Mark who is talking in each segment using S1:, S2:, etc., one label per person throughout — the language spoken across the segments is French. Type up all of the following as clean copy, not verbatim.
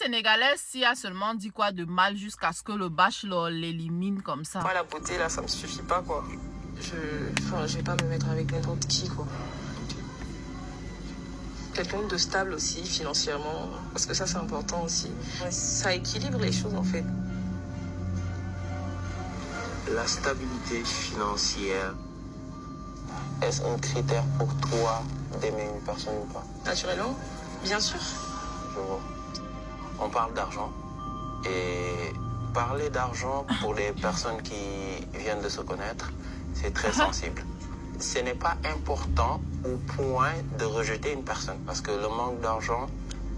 S1: Sénégalaise s'y a seulement dit quoi de mal jusqu'à ce que le bachelor l'élimine comme ça?
S2: Moi, la beauté, là, ça me suffit pas, quoi. Je vais pas me mettre avec n'importe qui, quoi. Quelqu'un de stable aussi, financièrement, parce que ça, c'est important aussi. Ça équilibre les choses, en fait.
S3: La stabilité financière.
S4: Est-ce un critère pour toi d'aimer une personne ou pas?
S2: Naturellement, bien sûr.
S4: Je vois. On parle d'argent. Et parler d'argent pour les personnes qui viennent de se connaître, c'est très sensible. Ce n'est pas important au point de rejeter une personne parce que le manque d'argent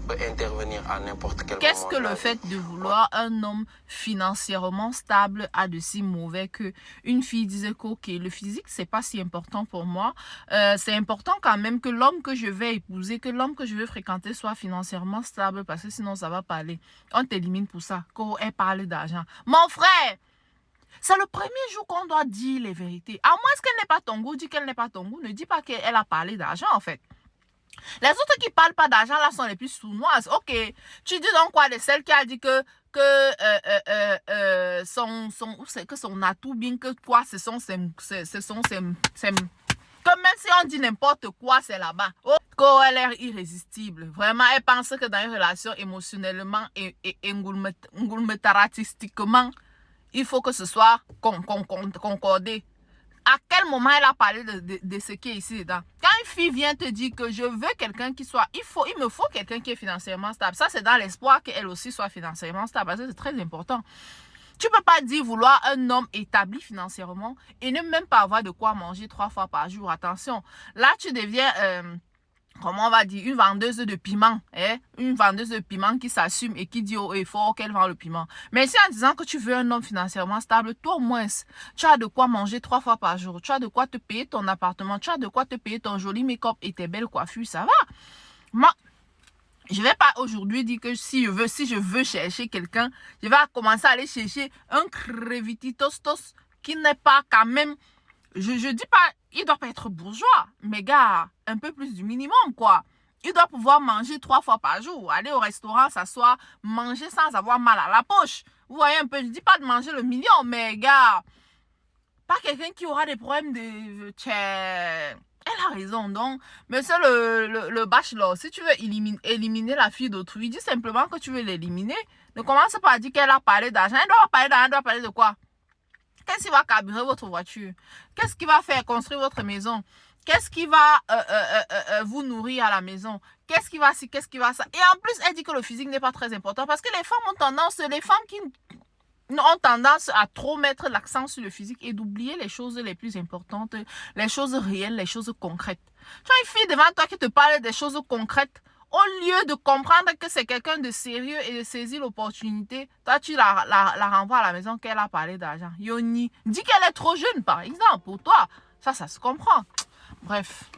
S4: peut intervenir à n'importe quel moment.
S1: Qu'est-ce que le fait de vouloir un homme financièrement stable a de si mauvais que une fille disait que ok, le physique c'est pas si important pour moi, c'est important quand même que l'homme que je vais épouser, que l'homme que je vais fréquenter soit financièrement stable parce que sinon ça va pas aller. On t'élimine pour ça, quand elle parle d'argent. Mon frère, c'est le premier jour qu'on doit dire les vérités. À moins qu'elle n'ait pas ton goût, dis qu'elle n'est pas ton goût, ne dis pas qu'elle a parlé d'argent en fait. Les autres qui parlent pas d'argent là sont les plus sournoises. Ok, tu dis donc quoi de celle qui a dit que son atout bien que quoi que même si on dit n'importe quoi c'est là-bas. Oh, qu'elle est irrésistible. Vraiment, elle pense que dans une relation émotionnellement et artistiquement, il faut que ce soit concordé. À quel moment elle a parlé de ce qui est ici dedans? Quand une fille vient te dire que je veux quelqu'un qui soit... Il me faut quelqu'un qui est financièrement stable. Ça, c'est dans l'espoir qu'elle aussi soit financièrement stable. Parce que c'est très important. Tu ne peux pas dire vouloir un homme établi financièrement et ne même pas avoir de quoi manger 3 fois par jour. Attention, là, tu deviens... comment on va dire, une vendeuse de piment, une vendeuse de piment qui s'assume et qui dit au effort qu'elle vend le piment. Mais si en disant que tu veux un homme financièrement stable, toi au moins, tu as de quoi manger 3 fois par jour, tu as de quoi te payer ton appartement, tu as de quoi te payer ton joli make-up et tes belles coiffures, ça va. Moi, je vais pas aujourd'hui dire que si je veux chercher quelqu'un, je vais commencer à aller chercher un crevititos qui n'est pas quand même... Je dis pas, il doit pas être bourgeois, mais gars, un peu plus du minimum, quoi. Il doit pouvoir manger 3 fois par jour, aller au restaurant, s'asseoir, manger sans avoir mal à la poche. Vous voyez un peu, je dis pas de manger le million, mais gars, pas quelqu'un qui aura des problèmes de... Elle a raison, donc, monsieur le bachelor, si tu veux éliminer la fille d'autrui, dis simplement que tu veux l'éliminer. Ne commence pas à dire qu'elle a parlé d'argent. Elle doit parler d'argent, elle doit parler de quoi? Qu'est-ce qui va carburer votre voiture? Qu'est-ce qui va faire construire votre maison? Qu'est-ce qui va vous nourrir à la maison? Qu'est-ce qui va ci, qu'est-ce qui va ça? Et en plus, elle dit que le physique n'est pas très important parce que les femmes qui ont tendance à trop mettre l'accent sur le physique et d'oublier les choses les plus importantes, les choses réelles, les choses concrètes. Tu as une fille devant toi qui te parle des choses concrètes. Au lieu de comprendre que c'est quelqu'un de sérieux et de saisir l'opportunité, toi, tu la renvoies à la maison qu'elle a parlé d'argent. Yoni, dis qu'elle est trop jeune, par exemple, pour toi. Ça se comprend. Bref.